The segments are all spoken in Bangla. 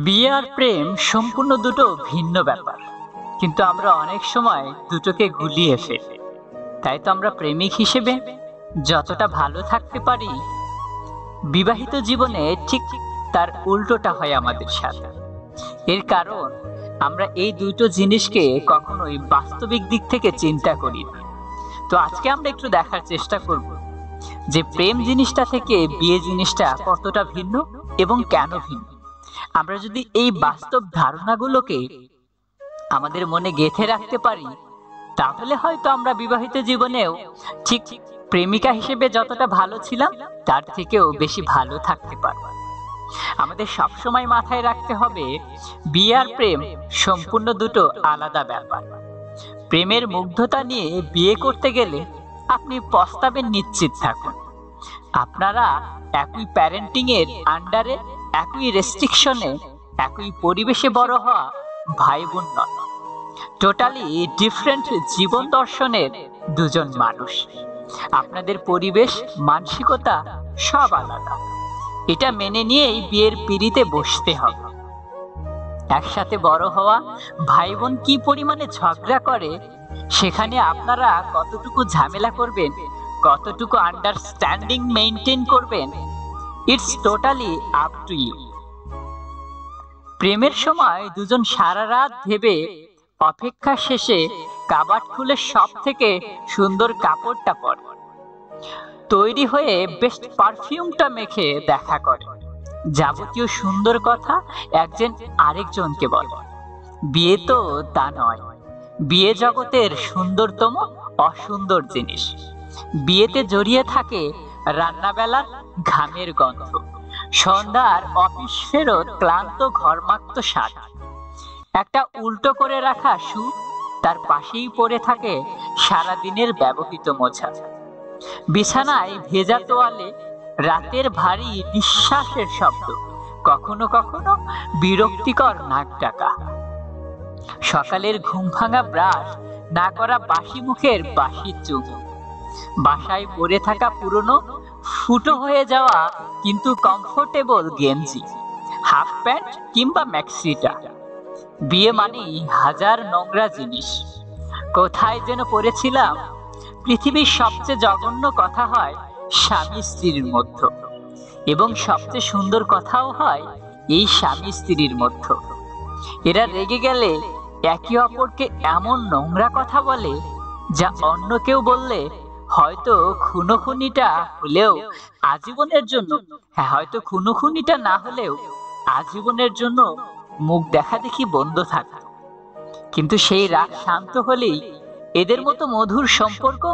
বিয়ে আর প্রেম সম্পূর্ণ দুটো ভিন্ন ব্যাপার, কিন্তু আমরা অনেক সময় দুটোকে গুলিয়ে ফেলি। তাই তো আমরা প্রেমিক হিসেবে যতটা ভালো থাকতে পারি, বিবাহিত জীবনে ঠিক তার উল্টোটা হয় আমাদের সাথে। এর কারণ আমরা এই দুটো জিনিসকে কখনোই বাস্তবিক দিক থেকে চিন্তা করি না। তো আজকে আমরা একটু দেখার চেষ্টা করব যে প্রেম জিনিসটা থেকে বিয়ে জিনিসটা কতটা ভিন্ন এবং কেন ভিন্ন। আমরা যদি এই বাস্তব ধারণাগুলোকে আমাদের মনে গেঁথে রাখতে পারি, তাহলে হয়তো আমরা বিবাহিত জীবনেও ঠিক প্রেমিকা হিসেবে যতটা ভালো ছিলাম তার থেকেও বেশি ভালো থাকতে পারব। আমাদের সবসময় মাথায় রাখতে হবে, বিয়ে আর প্রেম সম্পূর্ণ দুটো আলাদা ব্যাপার। প্রেমের মুগ্ধতা নিয়ে বিয়ে করতে গেলে আপনি পস্তাবেন, নিশ্চিত থাকুন। আপনারা একই প্যারেন্টিং এর আন্ডারে, একই রেস্ট্রিকশনে, একই পরিবেশে বড় হওয়া ভাই বোন নন, টোটালি ডিফারেন্ট জীবন দর্শনের দুজন মানুষ। আপনাদের পরিবেশ, মানসিকতা সব আলাদা। এটা মেনে নিয়েই বিয়ের পিঁড়িতে বসতে হবে। একসাথে বড় হওয়া ভাই বোন কি পরিমাণে ঝগড়া করে, সেখানে আপনারা কতটুকু ঝামেলা করবেন, কতটুকু আন্ডারস্ট্যান্ডিং মেইনটেইন করবেন, it's totally up to you. প্রেমের সময় দুজন সারা রাত ভেবে অপেক্ষা শেষে কাবাট খুলে সব থেকে সুন্দর কাপড়টা পরে, তৈরি হয়ে বেস্ট পারফিউমটা মেখে দেখা করে, যাবতীয় সুন্দর কথা একজন আরেকজনকে বলে। বিয়ে তো তা নয়। বিয়ে জগতের সুন্দরতম অসুন্দর জিনিস। বিয়েতে জড়িয়ে থাকে রান্নাবেলার ঘামের গন্ধ, সন্ধ্যার অফিস ফেরত ক্লান্ত ঘরমাক্ত স্বাদ, একটা উল্টো করে রাখা শু, তার পাশেই পড়ে থাকে সারাদিনের ব্যবহৃত মোছা, বিছানায় ভেজা তোয়ালে, রাতের ভারী নিঃশ্বাসের শব্দ, কখনো কখনো বিরক্তিকর নাক ডাকা, সকালের ঘুম ভাঙা ব্রাশ না করা বাসি মুখের বাসি চুমু, বাসায় পরে থাকা পুরনো ফুটো হয়ে যাওয়া কিন্তু কমফোর্টেবল গেঞ্জি, হাফ প্যান্ট কিংবা ম্যাক্সিটা। বিয়ে মানেই হাজার নোংরা জিনিস। কোথায় যেন পড়েছিলাম, পৃথিবীর সবচেয়ে জঘন্য কথা হয় স্বামী স্ত্রীর মধ্যে, এবং সবচেয়ে সুন্দর কথাও হয় এই স্বামী স্ত্রীর মধ্যে। এরা রেগে গেলে একে অপরকে এমন নোংরা কথা বলে, যা অন্য কেউ বললে হয়তো খুনোখুনিটা হলেও আজীবনের জন্য, হয়তো খুনোখুনিটা না হলেও আজীবনের জন্য মুখ দেখা দেখি বন্ধ থাকত। কিন্তু সেই রাগ শান্ত হলেই এদের মতো মধুর সম্পর্ক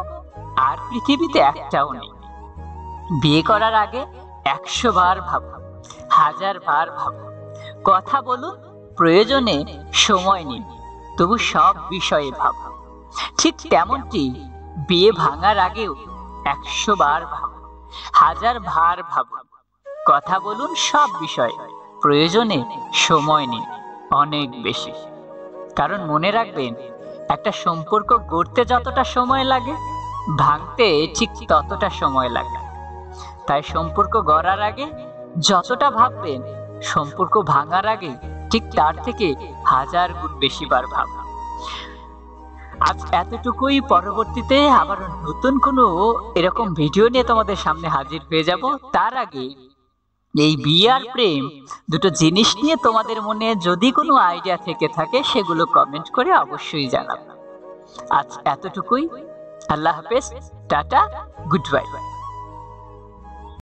আর পৃথিবীতে একটাও নেই। বিয়ে করার আগে 100 বার ভাবুন, 1000 বার ভাবুন, কথা বলুন, প্রয়োজনে সময় নিন, তবু সব বিষয়ে ভাবুন। ঠিক তেমনটি বিয়ে ভাঙার আগেও 100 বার ভাবুন, 1000 বার ভাবুন, কথা বলুন সব বিষয়ে, প্রয়োজনে সময় নিন অনেক বেশি। কারণ মনে রাখবেন, একটা সম্পর্ক গড়তে যতটা সময় লাগে, ভাঙতে ঠিক ততটা সময় লাগে। তাই সম্পর্ক গড়ার আগে যতটা ভাববেন, সম্পর্ক ভাঙার আগে ঠিক তার থেকে 1000 গুণ বেশি বার ভাবুন। আজ এতটুকুই। পরবর্তীতে আবার নতুন কোনো এরকম ভিডিও নিয়ে তোমাদের সামনে হাজির হয়ে যাব। তার আগে এই বিয়ে আর প্রেম দুটো জিনিস নিয়ে তোমাদের মনে যদি কোনো আইডিয়া থেকে থাকে, সেগুলো কমেন্ট করে অবশ্যই জানাবে। আজ এতটুকুই। আল্লাহ হাফেজ, টাটা, গুড বাই।